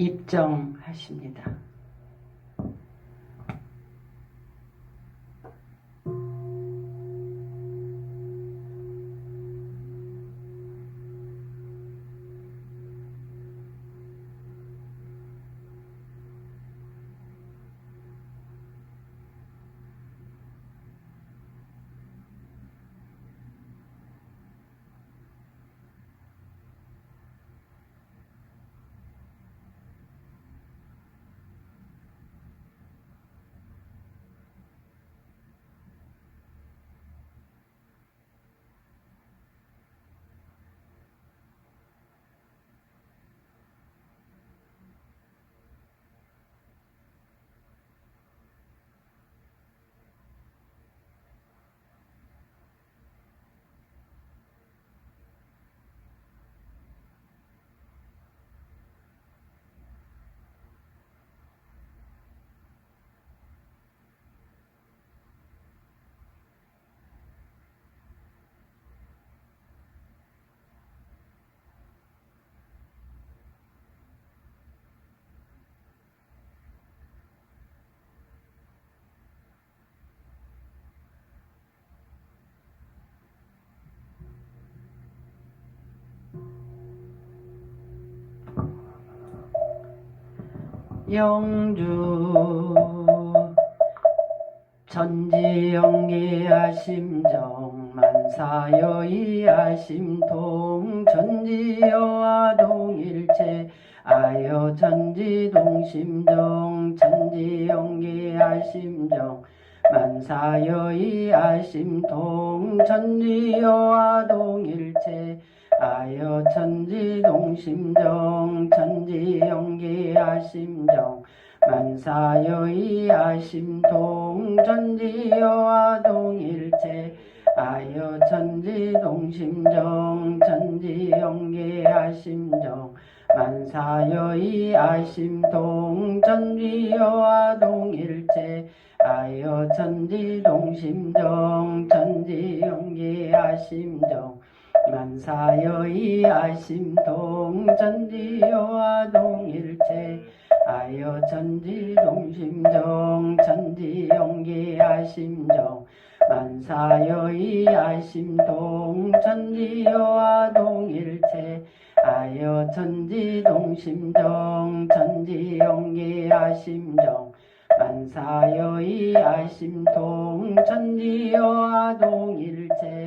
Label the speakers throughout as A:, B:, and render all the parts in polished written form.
A: 입정하십니다. 영주 전지영계하심정 만사여의하심동 전지여와 동일체 아여 전지동심정 전지영계하심정 만사여의하심동 전지여와 동일체 아여 천지동심정 천지영계하심정 만사여의하심동 전지여와 동일체 아여 천지동심정 천지영계하심정 만사여의하심동 전지여와 동일체 아여 천지동심정 천지영계하심정 만사여의하심동 전지여와 동일체 아여 천지동심정 천지영계하심정 만사여의하심동 전지여와 동일체 아여 천지동심정 천지영계하심정 만사여의하심동 전지여와 동일체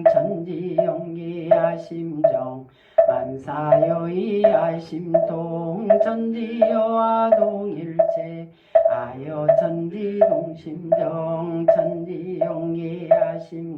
A: 아여 천지동심정 천지영계하심정 만사여의하심동 전지여와 동일체 아여 천지동심정 천지영계하심정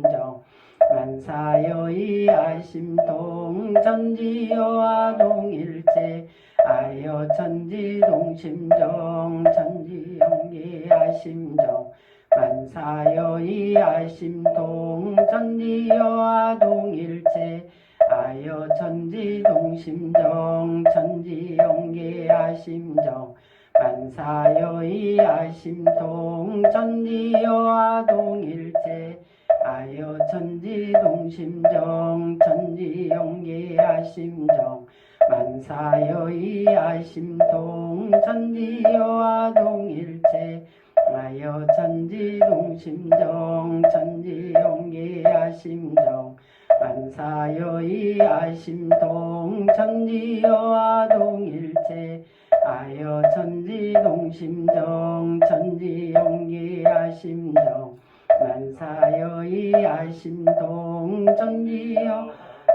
A: 만사여의하심동 전지여와 동일체 아여 천지동심정 천지영계하심정 만사여의하심동 전지여와 동일체 아여 천지동심정 천지영계하심정 만사여의하심동 전지여와 동일체 아여 천지동심정 천지영계하심정 만사여의하심동 전지여와 동일체 아여 천지동심정 천지영계하심정 만사여의하심동 전지여와 동일체 아여 천지동심정 천지영계하심정 만사여의하심동 전지여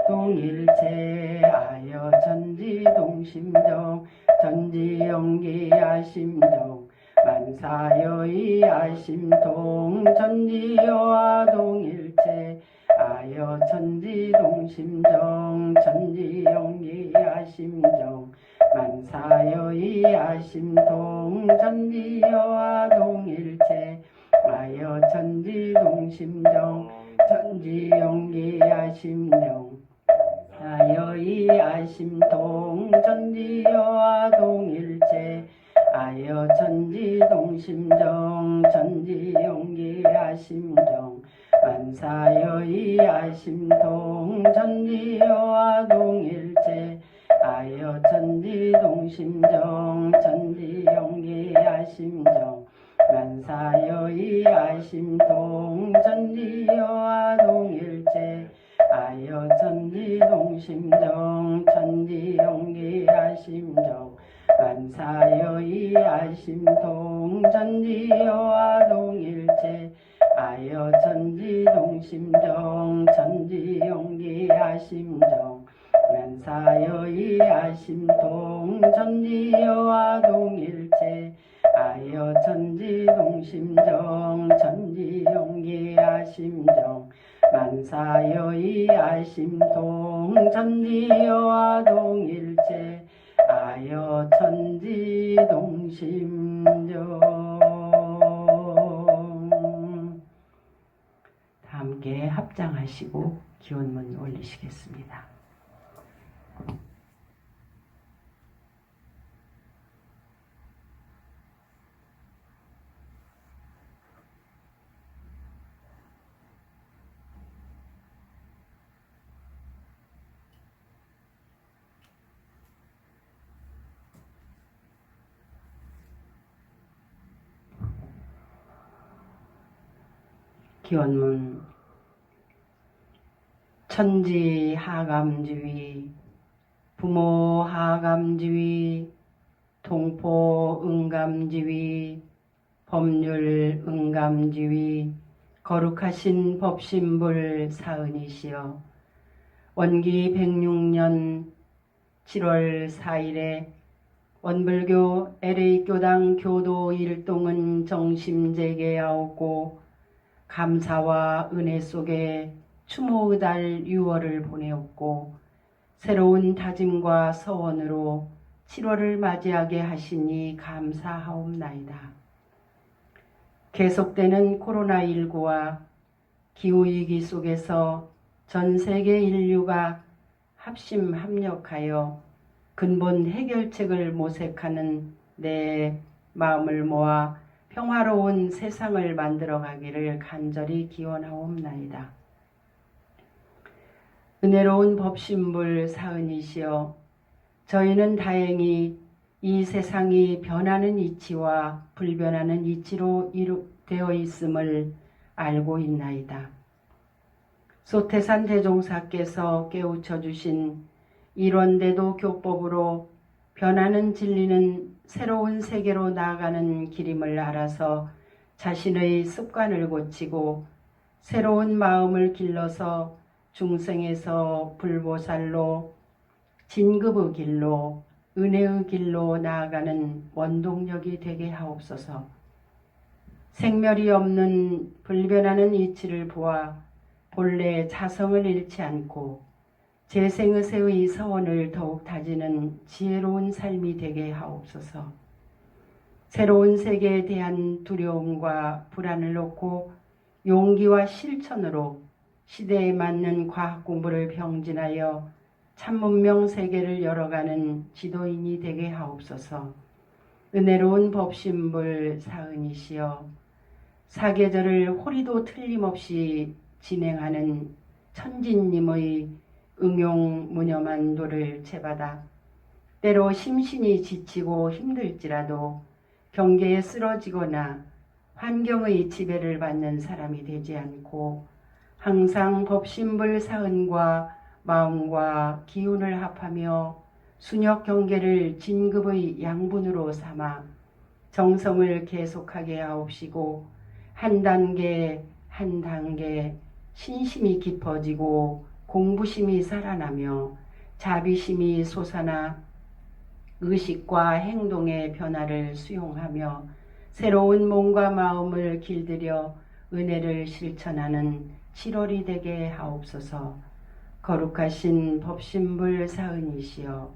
A: 동일체 아여 천지동심정 천지영계하심정 만사여의하심동 전지여와 동일체 아여 천지동심정 천지영계하심정 만사여의하심동 전지여와 동일체 아여 천지동심정 천지영계하심정 아여의하심동 전지여와 동일체 아여 천지동심정 천지영계하심정 만사여의하심동 전지여와 동일체 아여 천지동심정 천지용기야심정 만사여의야심동 천지여아동일체 아여 천지동심정 천지용기야심정 만사여의야심동 천지여아동일체 아여 천지동심정 천지용기야심정 만사여의야심동 천지여아동일체 아여 천지동심정 천지용기야심정 만사여의야심동 천지여아동일체 아여 천지동심정. 다 함께 합장하시고 기원문 올리시겠습니다. 기원문. 천지 하감지위, 부모 하감지위, 동포 응감지위, 법률 응감지위, 거룩하신 법신불 사은이시여, 원기 106년 7월 4일에 원불교 LA교당 교도 일동은 정심재개하옵고 감사와 은혜 속에 추모의 달 6월을 보내었고 새로운 다짐과 서원으로 7월을 맞이하게 하시니 감사하옵나이다. 계속되는 코로나19와 기후위기 속에서 전 세계 인류가 합심 합력하여 근본 해결책을 모색하는 내 마음을 모아 평화로운 세상을 만들어가기를 간절히 기원하옵나이다. 은혜로운 법신불 사은이시여, 저희는 다행히 이 세상이 변하는 이치와 불변하는 이치로 되어 있음을 알고 있나이다. 소태산 대종사께서 깨우쳐 주신 일원대도 교법으로 변하는 진리는 새로운 세계로 나아가는 길임을 알아서 자신의 습관을 고치고 새로운 마음을 길러서 중생에서 불보살로 진급의 길로 은혜의 길로 나아가는 원동력이 되게 하옵소서. 생멸이 없는 불변하는 이치를 보아 본래 자성을 잃지 않고 재생의세의 서원을 더욱 다지는 지혜로운 삶이 되게 하옵소서. 새로운 세계에 대한 두려움과 불안을 놓고 용기와 실천으로 시대에 맞는 과학 공부를 병진하여 참문명 세계를 열어가는 지도인이 되게 하옵소서. 은혜로운 법신불 사은이시여, 사계절을 호리도 틀림없이 진행하는 천진님의 응용 무념한도를 제받아 때로 심신이 지치고 힘들지라도 경계에 쓰러지거나 환경의 지배를 받는 사람이 되지 않고 항상 법신불 사은과 마음과 기운을 합하며 순역 경계를 진급의 양분으로 삼아 정성을 계속하게 하옵시고 한 단계 한 단계 신심이 깊어지고 공부심이 살아나며 자비심이 솟아나 의식과 행동의 변화를 수용하며 새로운 몸과 마음을 길들여 은혜를 실천하는 7월이 되게 하옵소서. 거룩하신 법신불 사은이시여,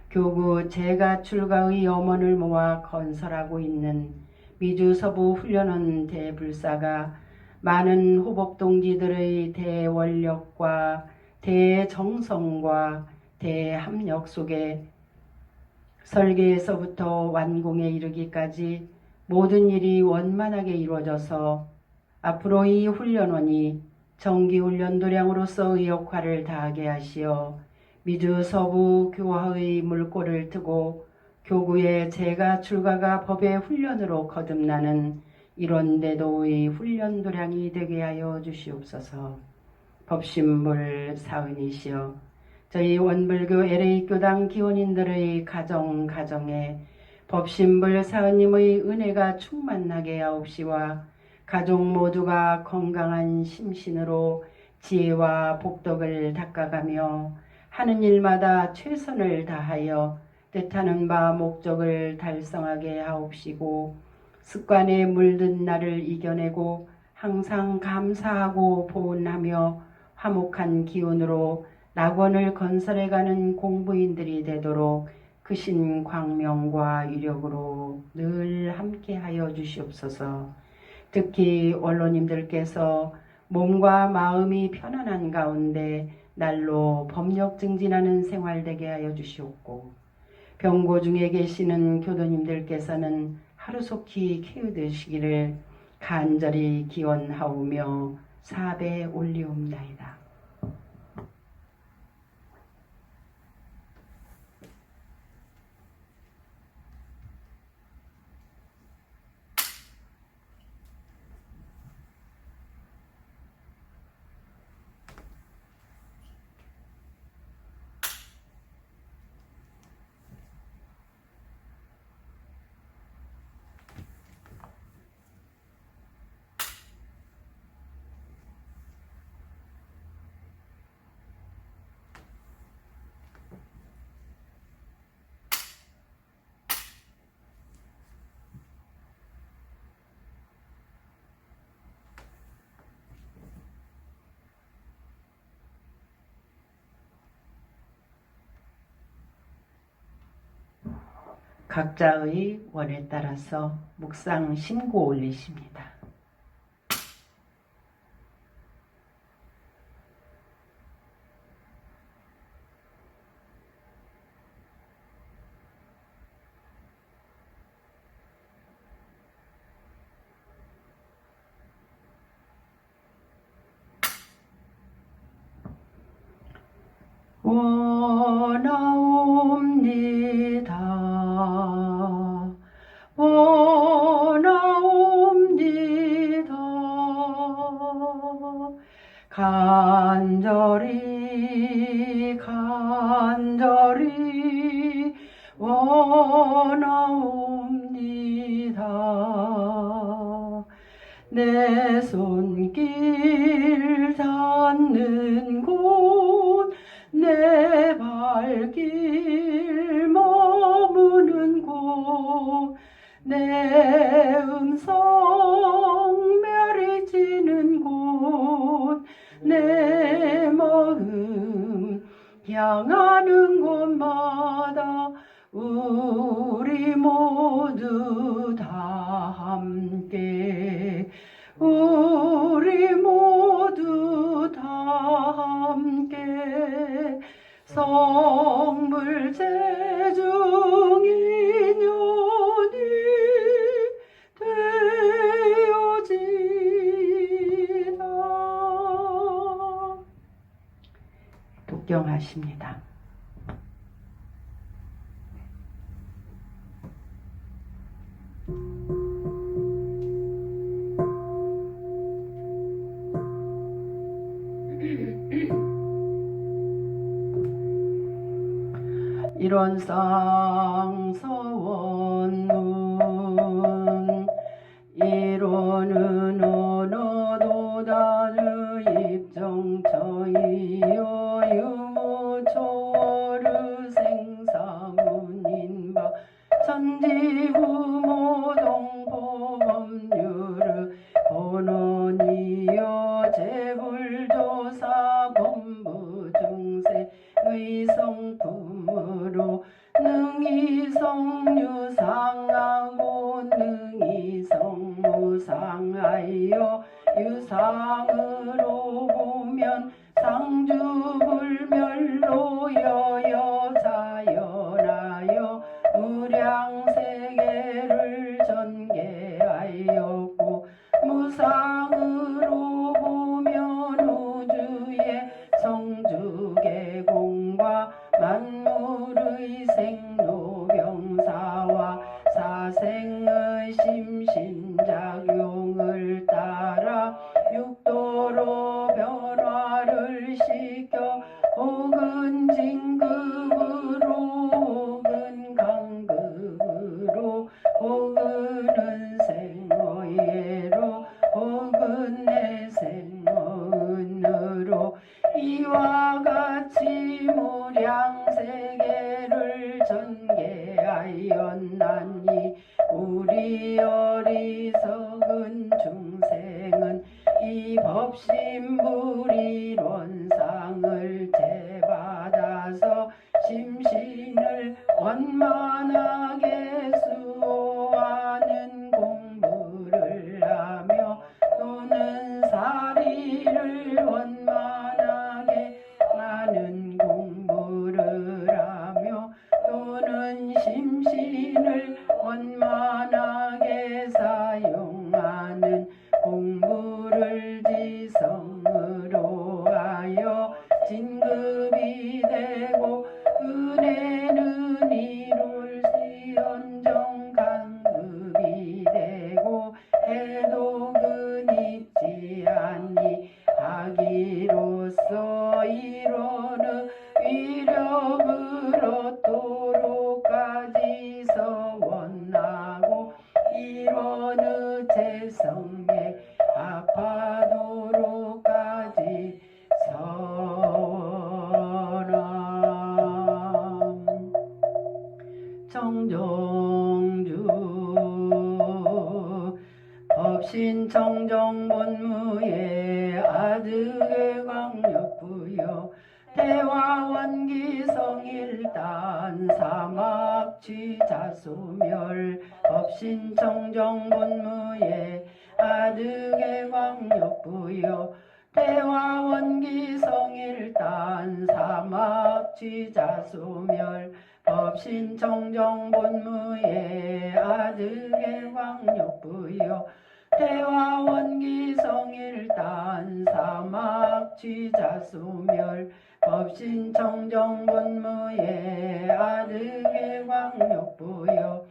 A: 교구 제가 출가의 염원을 모아 건설하고 있는 미주서부 훈련원 대불사가 많은 호법동지들의 대원력과 대정성과 대합력 속에 설계에서부터 완공에 이르기까지 모든 일이 원만하게 이루어져서 앞으로 이 훈련원이 정기훈련 도량으로서의 역할을 다하게 하시어 미주 서부 교화의 물꼬를 트고 교구의 재가 출가가 법의 훈련으로 거듭나는 이런 대도의 훈련 도량이 되게 하여 주시옵소서. 법신불 사은이시여 저희 원불교 LA교당 기원인들의 가정에 법신불 사은님의 은혜가 충만하게 하옵시와 가족 모두가 건강한 심신으로 지혜와 복덕을 닦아가며 하는 일마다 최선을 다하여 뜻하는 바 목적을 달성하게 하옵시고 습관에 물든 나를 이겨내고 항상 감사하고 보은하며 화목한 기운으로 낙원을 건설해가는 공부인들이 되도록 크신 광명과 위력으로 늘 함께하여 주시옵소서. 특히 언론님들께서 몸과 마음이 편안한 가운데 날로 법력 증진하는 생활 되게 하여 주시옵고 병고 중에 계시는 교도님들께서는 하루속히 키우되시기를 간절히 기원하오며 사배 올리옵나이다. 각자의 원에 따라서 묵상 신고 올리십니다. 원하옵니다. 원하옵니다. 간절히 원하옵니다. 내 손길 닿는 곳, 내 발길 머무는 곳, 내 음성 메아리치는 곳, 내 마음 향하는 곳마다 우리 모두 다 함께 우리 모두 다 함께 성불 제중 인연이 되어지다. 독경하십니다. 일원상 서원문 이론은 언어도다르 입정처이요 유무초월의 생사문인바 천지후모동법률의 본원이여 재불조사 본부중세 의성품으로 능이성유상하고 능이성무상하여 유상으로 보면 상주불멸로 여여자연하여 무량세계를 전개하였고 무상으로 보면 우주의 성주계공과 전개하였나니 우리 어리석은 중생은 이 법신불일 원상을 제받아서 심신을 원만하게 수호하는 공부를 하며 또는 사리를 원만하게 하는 공부를 하며 또는 심신을 원만하게 사용하는 공부를 지성으로 하여 진급이 되고 은혜는 이룰시언정 강급이 되고 해독은 있지 아니 하기로서 이로는 위력을 얻도록까지 서원하고 이로는 재성에 합하도록까지 선함. 정정주 법신청정본무의 아득의 광역부여 대화원기성일단 사막취자소멸 법신청정본무의 아득의 광역부여 대화원기성일단 사막취자소멸 법신청정본무의 아득의 광역부여 대화원기성일단 사막취자소멸 법신청정본무의 아득의 광역부여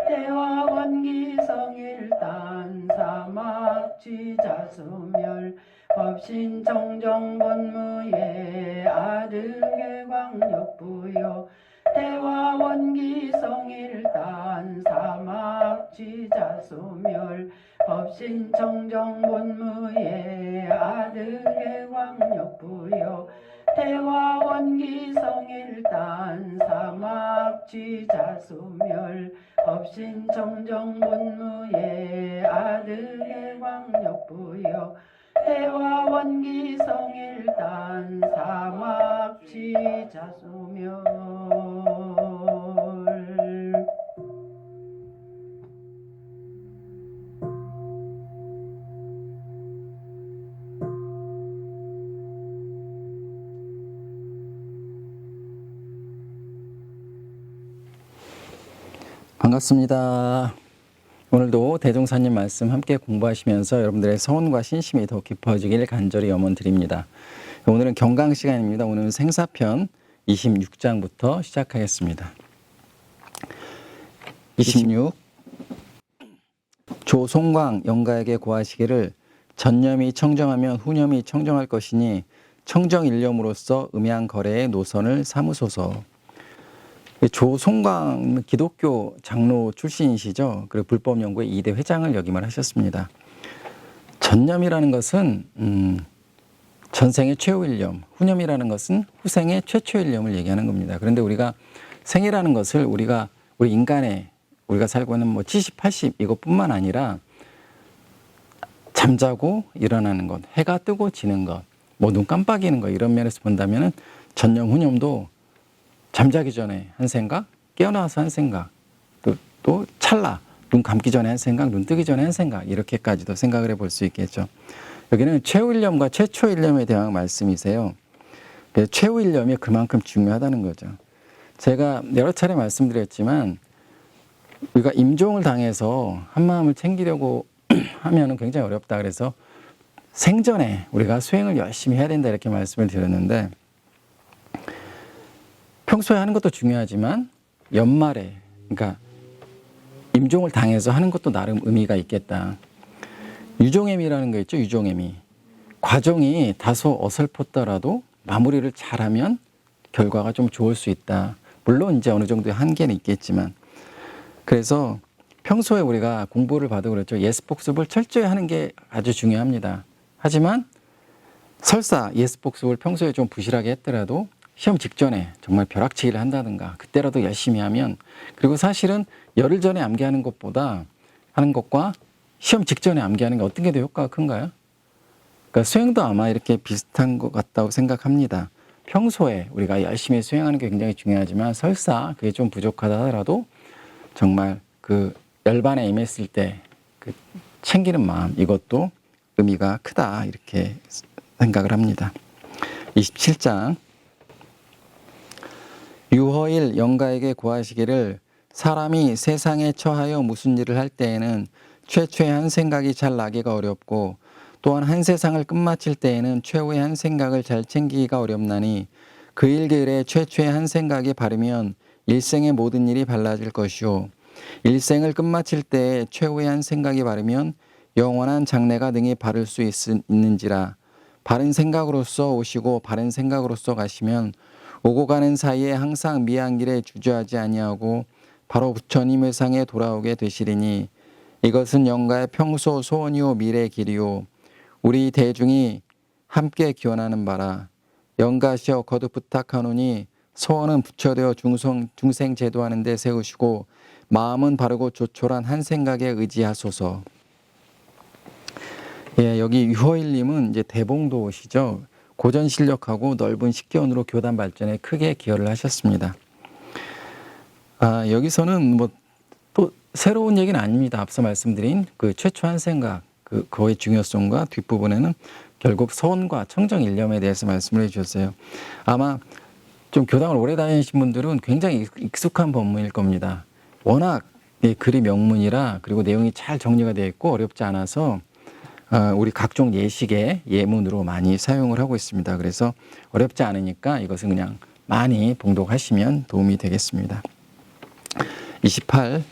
A: 대화원기성일단 사막취자소멸 법신청정본무의 아득의 광역부여 대화원기성일단 사막취자소멸 법신청정본무의 아득의 광역부여 대화원기성일단 사막취자소멸 법신청정본무의 아득의 광역부여 대화원기성일단 사막취자소멸.
B: 반갑습니다. 오늘도 대종사님 말씀 함께 공부하시면서 여러분들의 서운과 신심이 더 깊어지길 간절히 염원드립니다. 오늘은 경강 시간입니다. 오늘은 생사편 26장부터 시작하겠습니다. 26. 조송광 영가에게 고하시기를 전념이 청정하면 후념이 청정할 것이니 청정일념으로서 음양거래의 노선을 삼으소서. 조송광 기독교 장로 출신이시죠. 그리고 불법연구회 2대 회장을 역임을 하셨습니다. 전념이라는 것은 전생의 최후일념, 후념이라는 것은 후생의 최초일념을 얘기하는 겁니다. 그런데 우리가 생이라는 것을 우리 인간의 우리가 살고 있는 70, 80 이것뿐만 아니라 잠자고 일어나는 것, 해가 뜨고 지는 것, 눈 깜빡이는 것 이런 면에서 본다면은 전념, 후념도 잠자기 전에 한 생각, 깨어나서 한 생각, 또 찰나, 눈 감기 전에 한 생각, 눈 뜨기 전에 한 생각 이렇게까지도 생각을 해볼 수 있겠죠. 여기는 최후일념과 최초일념에 대한 말씀이세요. 최후일념이 그만큼 중요하다는 거죠. 제가 여러 차례 말씀드렸지만 우리가 임종을 당해서 한 마음을 챙기려고 하면은 굉장히 어렵다. 그래서 생전에 우리가 수행을 열심히 해야 된다 이렇게 말씀을 드렸는데 평소에 하는 것도 중요하지만 연말에 그러니까 임종을 당해서 하는 것도 나름 의미가 있겠다. 유종애미라는 거 있죠. 유종애미. 과정이 다소 어설펐더라도 마무리를 잘하면 결과가 좀 좋을 수 있다. 물론 이제 어느 정도의 한계는 있겠지만 그래서 평소에 우리가 공부를 봐도 그렇죠. 예습복습을 철저히 하는 게 아주 중요합니다. 하지만 설사 예습복습을 평소에 좀 부실하게 했더라도 시험 직전에 정말 벼락치기를 한다든가 그때라도 열심히 하면, 그리고 사실은 열흘 전에 암기하는 것보다 하는 것과 시험 직전에 암기하는 게 어떤 게 더 효과가 큰가요? 그러니까 수행도 아마 이렇게 비슷한 것 같다고 생각합니다. 평소에 우리가 열심히 수행하는 게 굉장히 중요하지만 설사 그게 좀 부족하다 하더라도 정말 그 열반에 임했을 때 그 챙기는 마음, 이것도 의미가 크다 이렇게 생각을 합니다. 27장 유허일 영가에게 고하시기를 사람이 세상에 처하여 무슨 일을 할 때에는 최초의 한 생각이 잘 나기가 어렵고 또한 한 세상을 끝마칠 때에는 최후의 한 생각을 잘 챙기기가 어렵나니 그 일들에 최초의 한 생각이 바르면 일생의 모든 일이 발라질 것이요 일생을 끝마칠 때에 최후의 한 생각이 바르면 영원한 장래가 능히 바를 수 있는지라. 바른 생각으로서 오시고 바른 생각으로서 가시면 오고 가는 사이에 항상 미한 길에 주저하지 아니하고 바로 부처님 회상에 돌아오게 되시리니 이것은 영가의 평소 소원이요 미래 길이요 우리 대중이 함께 기원하는 바라. 영가시여 거듭 부탁하노니 소원은 부처되어 중생 제도하는 데 세우시고 마음은 바르고 조촐한 한 생각에 의지하소서. 예, 여기 유허일님은 이제 대봉도시죠. 고전 실력하고 넓은 식견으로 교단 발전에 크게 기여를 하셨습니다. 여기서는 뭐 또 새로운 얘기는 아닙니다. 앞서 말씀드린 그 최초 한 생각, 그거의 중요성과 뒷부분에는 결국 서원과 청정 일념에 대해서 말씀을 해주셨어요. 아마 좀 교당을 오래 다니신 분들은 굉장히 익숙한 법문일 겁니다. 워낙 글이 명문이라 그리고 내용이 잘 정리가 되어 있고 어렵지 않아서 우리 각종 예식의 예문으로 많이 사용을 하고 있습니다. 그래서 어렵지 않으니까 이것은 그냥 많이 봉독하시면 도움이 되겠습니다. 28.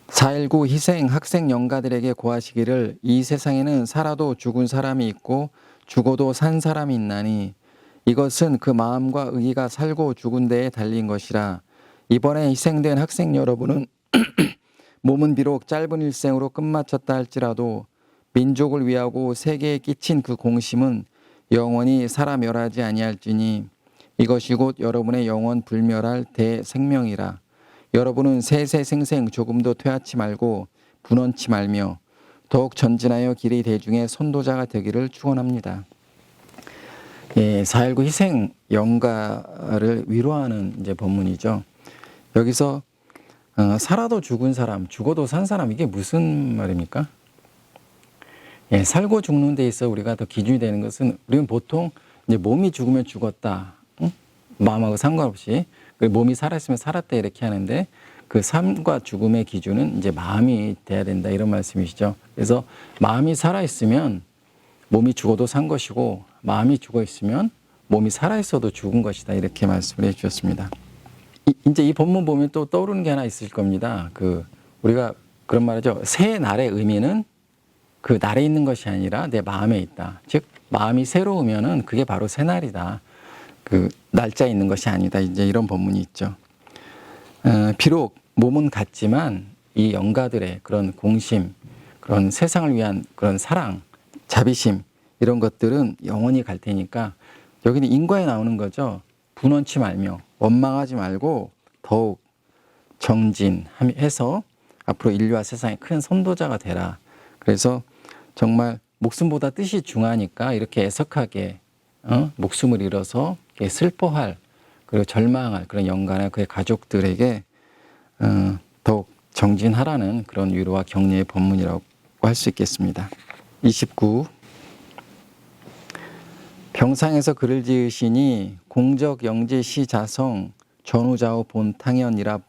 B: 4.19 희생 학생 영가들에게 고하시기를 이 세상에는 살아도 죽은 사람이 있고 죽어도 산 사람이 있나니 이것은 그 마음과 의의가 살고 죽은 데에 달린 것이라. 이번에 희생된 학생 여러분은 몸은 비록 짧은 일생으로 끝마쳤다 할지라도 민족을 위하고 세계에 끼친 그 공심은 영원히 살아 멸하지 아니할지니 이것이 곧 여러분의 영원 불멸할 대생명이라. 여러분은 세세생생 조금도 퇴하치 말고 분원치 말며 더욱 전진하여 길이 대중의 선도자가 되기를 축원합니다. 예, 4.19 희생 영가를 위로하는 이제 법문이죠. 여기서 살아도 죽은 사람, 죽어도 산 사람, 이게 무슨 말입니까? 예, 살고 죽는 데 있어 우리가 더 기준이 되는 것은 우리는 보통 이제 몸이 죽으면 죽었다, 응? 마음하고 상관없이 몸이 살아있으면 살았다 이렇게 하는데 그 삶과 죽음의 기준은 이제 마음이 돼야 된다 이런 말씀이시죠. 그래서 마음이 살아있으면 몸이 죽어도 산 것이고 마음이 죽어 있으면 몸이 살아있어도 죽은 것이다 이렇게 말씀을 해주셨습니다. 이제 이 본문 보면 또 떠오르는 게 하나 있을 겁니다. 우리가 그런 말이죠. 새 날의 의미는 그 날에 있는 것이 아니라 내 마음에 있다. 즉 마음이 새로우면은 그게 바로 새 날이다. 그 날짜에 있는 것이 아니다. 이제 이런 본문이 있죠. 비록 몸은 같지만 이 영가들의 그런 공심, 그런 세상을 위한 그런 사랑, 자비심 이런 것들은 영원히 갈 테니까 여기는 인과에 나오는 거죠. 분원치 말며 원망하지 말고 더욱 정진해서 앞으로 인류와 세상의 큰 선도자가 되라. 그래서 정말 목숨보다 뜻이 중하니까 이렇게 애석하게 목숨을 잃어서 슬퍼할 그리고 절망할 그런 영가나 그의 가족들에게 더욱 정진하라는 그런 위로와 격려의 법문이라고 할 수 있겠습니다. 29. 병상에서 글을 지으시니 공적 영지 시 자성 전후좌우 본탕연이라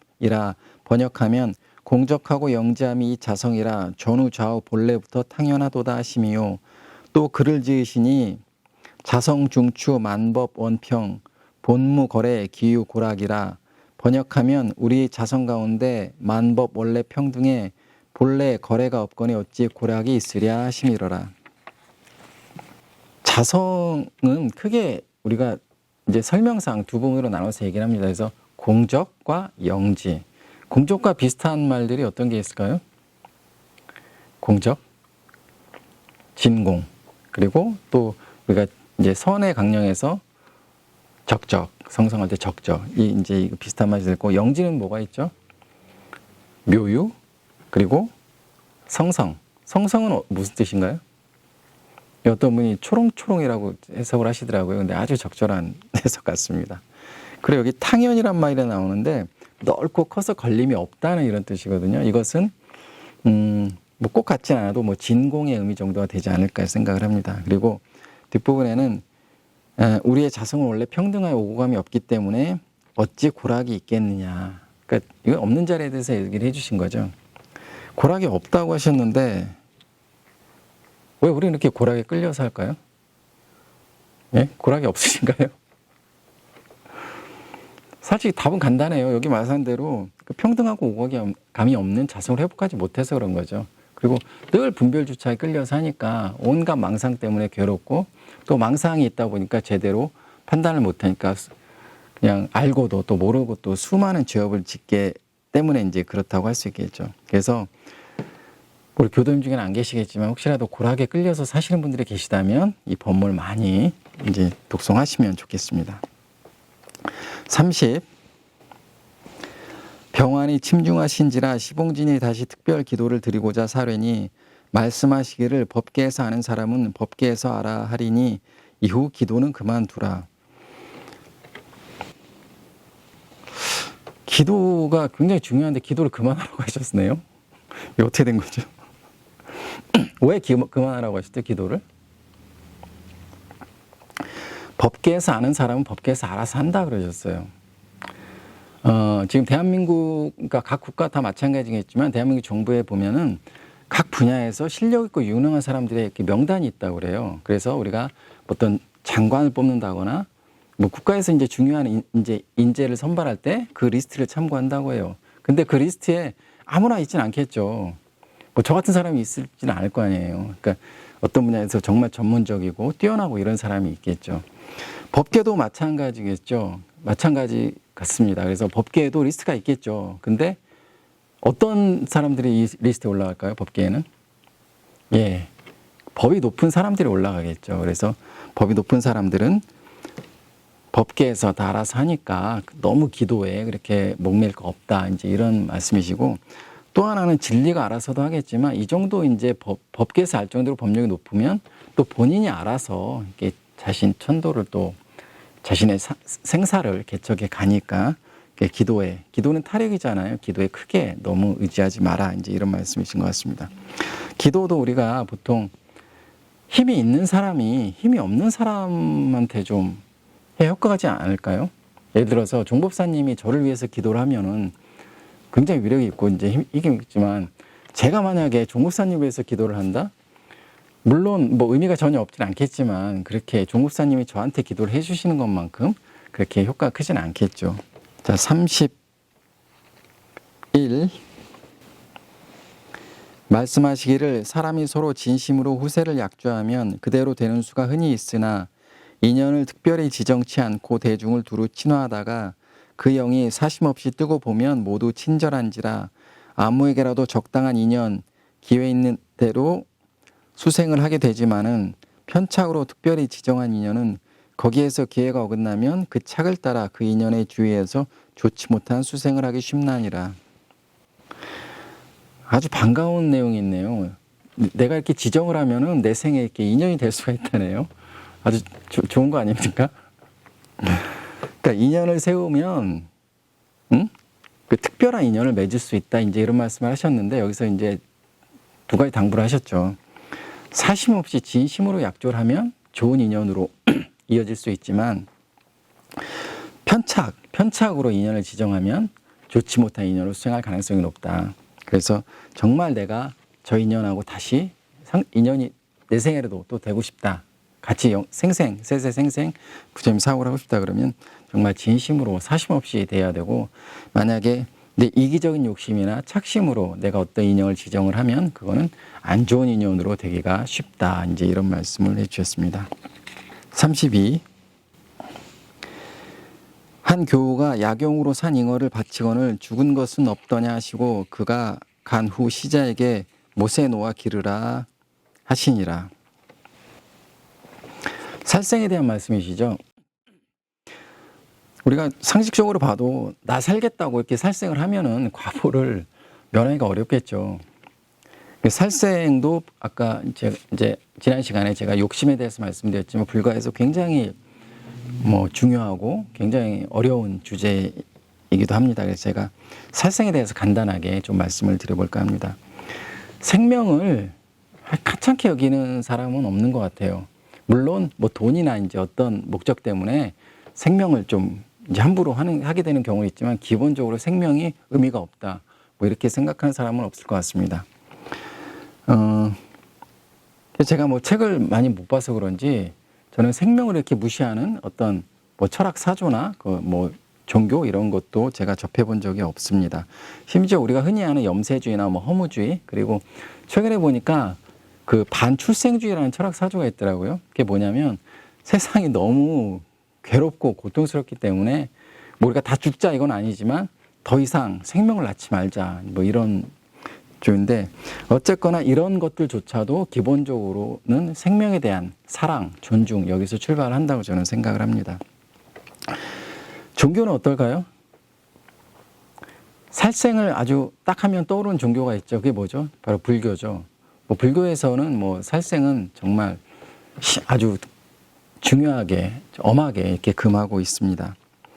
B: 번역하면 공적하고 영지함이 이 자성이라 전후좌우 본래부터 탕연하도다 하심이요. 또 글을 지으시니 자성 중추 만법 원평 본무 거래 기유 고락이라 번역하면 우리 자성 가운데 만법 원래 평등에 본래 거래가 없거니 어찌 고락이 있으랴 하심이로라. 자성은 크게 우리가 이제 설명상 두 부분으로 나눠서 얘기를 합니다. 그래서 공적과 영지. 공적과 비슷한 말들이 어떤 게 있을까요? 공적, 진공. 그리고 또 우리가 이제 선의 강령에서 적적, 성성할 때 적적. 이제 이거 비슷한 맛이 들고, 영지는 뭐가 있죠? 묘유, 그리고 성성. 성성은 무슨 뜻인가요? 어떤 분이 초롱초롱이라고 해석을 하시더라고요. 근데 아주 적절한 해석 같습니다. 그리고 여기 탕연이란 말이 나오는데 넓고 커서 걸림이 없다는 이런 뜻이거든요. 이것은 뭐 꼭 같지 않아도 뭐 진공의 의미 정도가 되지 않을까 생각을 합니다. 그리고 뒷부분에는 우리의 자성은 원래 평등하여 오고감이 없기 때문에 어찌 고락이 있겠느냐. 그러니까 이거 없는 자리에 대해서 얘기를 해주신 거죠. 고락이 없다고 하셨는데 왜 우리는 이렇게 고락에 끌려서 할까요? 예? 고락이 없으신가요? 사실 답은 간단해요. 여기 말한 대로 평등하고 오고감이 없는 자성을 회복하지 못해서 그런 거죠. 그리고 늘 분별주차에 끌려서 하니까 온갖 망상 때문에 괴롭고 또 망상이 있다 보니까 제대로 판단을 못하니까 그냥 알고도 또 모르고 또 수많은 죄업을 짓게 때문에 이제 그렇다고 할 수 있겠죠. 그래서 우리 교도님 중에는 안 계시겠지만 혹시라도 고락에 끌려서 사시는 분들이 계시다면 이 법문을 많이 이제 독송하시면 좋겠습니다. 30. 병환이 침중하신지라 시봉진이 다시 특별 기도를 드리고자 사뢰니 말씀하시기를 법계에서 아는 사람은 법계에서 알아 하리니 이후 기도는 그만두라. 기도가 굉장히 중요한데 기도를 그만하라고 하셨네요. 이게 어떻게 된 거죠? 왜 그만하라고 하셨죠, 기도를? 법계에서 아는 사람은 법계에서 알아서 한다 그러셨어요. 지금 대한민국, 그러니까 각 국가 다 마찬가지겠지만 대한민국 정부에 보면은 각 분야에서 실력 있고 유능한 사람들의 이렇게 명단이 있다고 그래요. 그래서 우리가 어떤 장관을 뽑는다거나 뭐 국가에서 이제 중요한 인재를 선발할 때 그 리스트를 참고한다고 해요. 근데 그 리스트에 아무나 있지는 않겠죠. 뭐 저 같은 사람이 있을지는 않을 거 아니에요. 그러니까 어떤 분야에서 정말 전문적이고 뛰어나고 이런 사람이 있겠죠. 법계도 마찬가지겠죠. 마찬가지 같습니다. 그래서 법계에도 리스트가 있겠죠. 근데 어떤 사람들이 이 리스트에 올라갈까요? 법계에는? 예. 법이 높은 사람들이 올라가겠죠. 그래서 법이 높은 사람들은 법계에서 다 알아서 하니까 너무 기도에 그렇게 목맬 거 없다. 이제 이런 말씀이시고, 또 하나는 진리가 알아서도 하겠지만 이 정도 이제 법계에서 알 정도로 법력이 높으면 또 본인이 알아서 이렇게 자신 천도를 또 자신의 생사를 개척해 가니까 기도는 타력이잖아요. 기도에 크게 너무 의지하지 마라. 이제 이런 말씀이신 것 같습니다. 기도도 우리가 보통 힘이 있는 사람이 힘이 없는 사람한테 좀 효과가지 않을까요? 예를 들어서 종법사님이 저를 위해서 기도를 하면은 굉장히 위력이 있고 이제 이게 있지만 제가 만약에 종법사님 위해서 기도를 한다? 물론 뭐 의미가 전혀 없진 않겠지만 그렇게 종법사님이 저한테 기도를 해주시는 것만큼 그렇게 효과가 크진 않겠죠. 자, 31. 말씀하시기를 사람이 서로 진심으로 후세를 약조하면 그대로 되는 수가 흔히 있으나 인연을 특별히 지정치 않고 대중을 두루 친화하다가 그 영이 사심없이 뜨고 보면 모두 친절한지라 아무에게라도 적당한 인연, 기회 있는 대로 수생을 하게 되지만은 편착으로 특별히 지정한 인연은 거기에서 기회가 어긋나면 그 착을 따라 그 인연에 주의해서 좋지 못한 수생을 하기 쉽나니라. 아주 반가운 내용이 있네요. 내가 이렇게 지정을 하면은 내 생에 이렇게 인연이 될 수가 있다네요. 아주 좋은 거 아닙니까? 그러니까 인연을 세우면, 그 특별한 인연을 맺을 수 있다. 이제 이런 말씀을 하셨는데 여기서 이제 두 가지 당부를 하셨죠. 사심 없이 진심으로 약조를 하면 좋은 인연으로 이어질 수 있지만 편착으로 인연을 지정하면 좋지 못한 인연으로 수행할 가능성이 높다. 그래서 정말 내가 저 인연하고 다시 인연이 내 생애라도 또 되고 싶다. 같이 세세생생 부처님 사고를 하고 싶다 그러면 정말 진심으로 사심 없이 돼야 되고, 만약에 내 이기적인 욕심이나 착심으로 내가 어떤 인연을 지정을 하면 그거는 안 좋은 인연으로 되기가 쉽다. 이제 이런 말씀을 해주셨습니다. 32. 한 교우가 야경으로 산 잉어를 바치거늘 죽은 것은 없더냐 하시고 그가 간 후 시자에게 못에 놓아 기르라 하시니라. 살생에 대한 말씀이시죠? 우리가 상식적으로 봐도 나 살겠다고 이렇게 살생을 하면은 과보를 면하기가 어렵겠죠. 살생도 아까 이제 지난 시간에 제가 욕심에 대해서 말씀드렸지만 불가에서 굉장히 중요하고 굉장히 어려운 주제이기도 합니다. 그래서 제가 살생에 대해서 간단하게 좀 말씀을 드려볼까 합니다. 생명을 가찮게 여기는 사람은 없는 것 같아요. 물론 돈이나 이제 어떤 목적 때문에 생명을 좀 이제 함부로 하게 되는 경우는 있지만 기본적으로 생명이 의미가 없다. 이렇게 생각하는 사람은 없을 것 같습니다. 제가 책을 많이 못 봐서 그런지 저는 생명을 이렇게 무시하는 어떤 철학 사조나 종교 이런 것도 제가 접해본 적이 없습니다. 심지어 우리가 흔히 아는 염세주의나 허무주의, 그리고 최근에 보니까 그 반출생주의라는 철학 사조가 있더라고요. 그게 뭐냐면 세상이 너무 괴롭고 고통스럽기 때문에 우리가 다 죽자 이건 아니지만 더 이상 생명을 낳지 말자 이런 주인데, 어쨌거나 이런 것들조차도 기본적으로는 생명에 대한 사랑, 존중, 여기서 출발한다고 저는 생각을 합니다. 종교는 어떨까요? 살생을 아주 딱 하면 떠오르는 종교가 있죠. 그게 뭐죠? 바로 불교죠. 불교에서는 살생은 정말 아주 중요하게, 엄하게 이렇게 금하고 있습니다.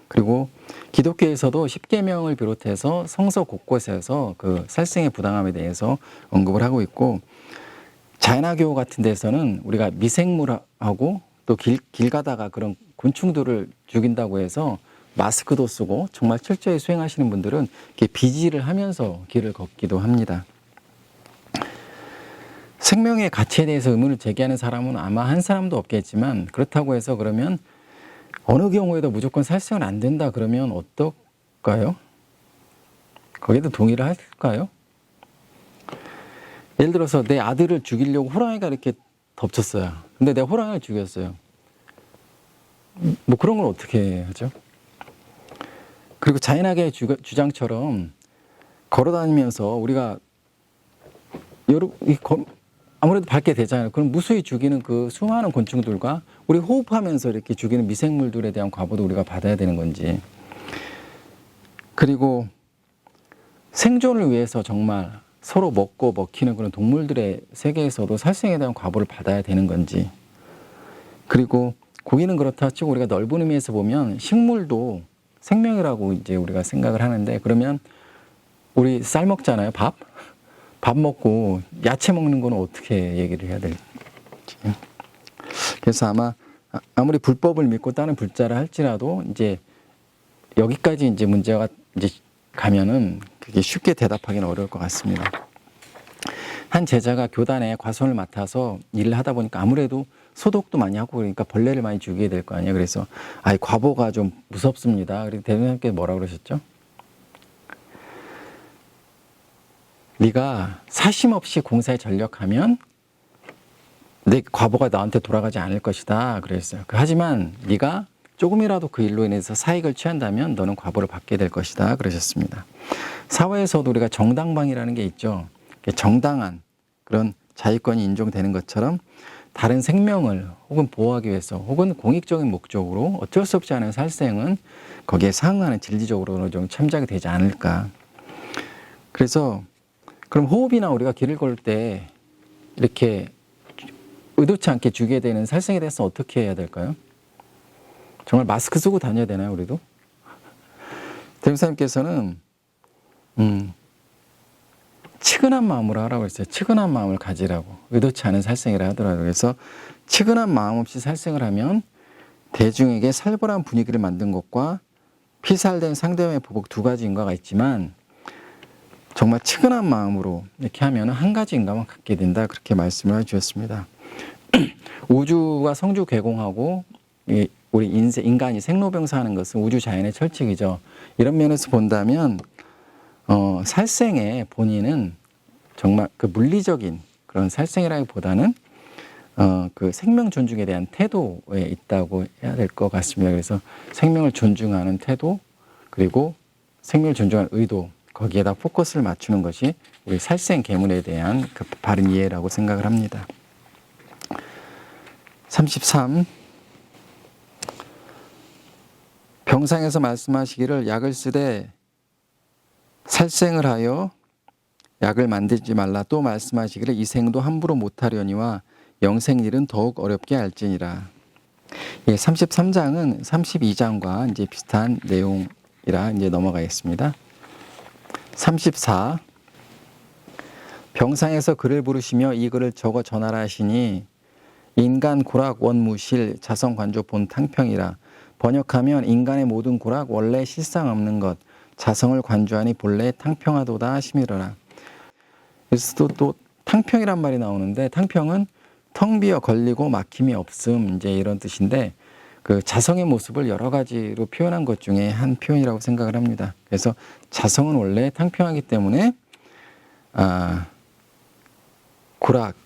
B: 그리고 기독교에서도 십계명을 비롯해서 성서 곳곳에서 그 살생의 부당함에 대해서 언급을 하고 있고, 자연화교 같은 데서는 우리가 미생물하고 또 길 가다가 그런 곤충들을 죽인다고 해서 마스크도 쓰고 정말 철저히 수행하시는 분들은 이렇게 비지를 하면서 길을 걷기도 합니다. 생명의 가치에 대해서 의문을 제기하는 사람은 아마 한 사람도 없겠지만, 그렇다고 해서 그러면 어느 경우에도 무조건 살생은 안 된다 그러면 어떨까요? 거기에도 동의를 할까요? 예를 들어서 내 아들을 죽이려고 호랑이가 이렇게 덮쳤어요. 근데 내가 호랑이를 죽였어요. 그런 걸 어떻게 하죠? 그리고 자연학의 주장처럼 걸어다니면서 우리가 아무래도 밟게 되잖아요. 그럼 무수히 죽이는 그 수많은 곤충들과 우리 호흡하면서 이렇게 죽이는 미생물들에 대한 과보도 우리가 받아야 되는 건지, 그리고 생존을 위해서 정말 서로 먹고 먹히는 그런 동물들의 세계에서도 살생에 대한 과보를 받아야 되는 건지, 그리고 고기는 그렇다 치고 우리가 넓은 의미에서 보면 식물도 생명이라고 이제 우리가 생각을 하는데, 그러면 우리 쌀 먹잖아요. 밥 먹고 야채 먹는 거는 어떻게 얘기를 해야 될지. 그래서 아무리 불법을 믿고 다른 불자를 할지라도 이제 여기까지 이제 문제가 이제 가면은 그게 쉽게 대답하기는 어려울 것 같습니다. 한 제자가 교단에 과선을 맡아서 일을 하다 보니까 아무래도 소독도 많이 하고 그러니까 벌레를 많이 죽이게 될 거 아니에요. 그래서 과보가 좀 무섭습니다. 그리고 대통령께서 뭐라 그러셨죠? 네가 사심 없이 공사에 전력하면 내 과보가 나한테 돌아가지 않을 것이다 그랬어요. 하지만 네가 조금이라도 그 일로 인해서 사익을 취한다면 너는 과보를 받게 될 것이다 그러셨습니다. 사회에서도 우리가 정당방위라는 게 있죠. 정당한 그런 자유권이 인정되는 것처럼 다른 생명을 혹은 보호하기 위해서 혹은 공익적인 목적으로 어쩔 수 없지 않은 살생은 거기에 상응하는 진리적으로 좀 참작이 되지 않을까. 그래서 그럼 호흡이나 우리가 길을 걸을 때 이렇게 의도치 않게 죽게 되는 살생에 대해서 어떻게 해야 될까요? 정말 마스크 쓰고 다녀야 되나요, 우리도? 대목사님께서는 측은한 마음으로 하라고 했어요. 측은한 마음을 가지라고. 의도치 않은 살생이라 하더라고요. 그래서 측은한 마음 없이 살생을 하면 대중에게 살벌한 분위기를 만든 것과 피살된 상대방의 보복 두 가지 인과가 있지만, 정말 측은한 마음으로 이렇게 하면 한 가지 인과만 갖게 된다, 그렇게 말씀을 해주셨습니다. 우주가 성주 개공하고 우리 인간이 생로병사하는 것은 우주 자연의 철칙이죠. 이런 면에서 본다면 살생의 본인은 정말 그 물리적인 그런 살생이라기보다는 그 생명 존중에 대한 태도에 있다고 해야 될 것 같습니다. 그래서 생명을 존중하는 태도, 그리고 생명을 존중하는 의도, 거기에다 포커스를 맞추는 것이 우리 살생 계문에 대한 그 바른 이해라고 생각을 합니다. 33. 병상에서 말씀하시기를 약을 쓰되 살생을 하여 약을 만들지 말라. 또 말씀하시기를 이 생도 함부로 못하려니와 영생일은 더욱 어렵게 할지니라. 33장은 32장과 이제 비슷한 내용이라 이제 넘어가겠습니다. 34. 병상에서 글을 부르시며 이 글을 적어 전하라 하시니 인간 고락 원무실 자성 관조 본 탕평이라. 번역하면 인간의 모든 고락 원래 실상 없는 것 자성을 관조하니 본래 탕평하도다 하심이로라. 그래서 또 탕평이란 말이 나오는데 탕평은 텅 비어 걸리고 막힘이 없음 이제 이런 뜻인데 그 자성의 모습을 여러 가지로 표현한 것 중에 한 표현이라고 생각을 합니다. 그래서 자성은 원래 탕평하기 때문에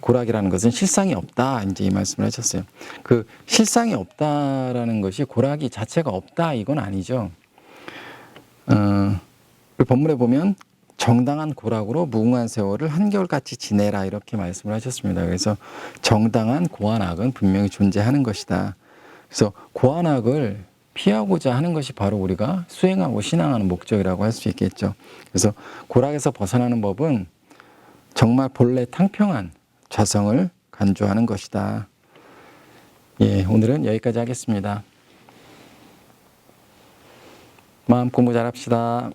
B: 고락이라는 것은 실상이 없다 이제 이 말씀을 하셨어요. 그 실상이 없다라는 것이 고락이 자체가 없다 이건 아니죠. 본문에 보면 정당한 고락으로 무궁한 세월을 한겨울같이 지내라 이렇게 말씀을 하셨습니다. 그래서 정당한 고안악은 분명히 존재하는 것이다. 그래서 고안악을 피하고자 하는 것이 바로 우리가 수행하고 신앙하는 목적이라고 할 수 있겠죠. 그래서 고락에서 벗어나는 법은 정말 본래 탕평한 자성을 간주하는 것이다. 예, 오늘은 여기까지 하겠습니다. 마음 공부 잘합시다.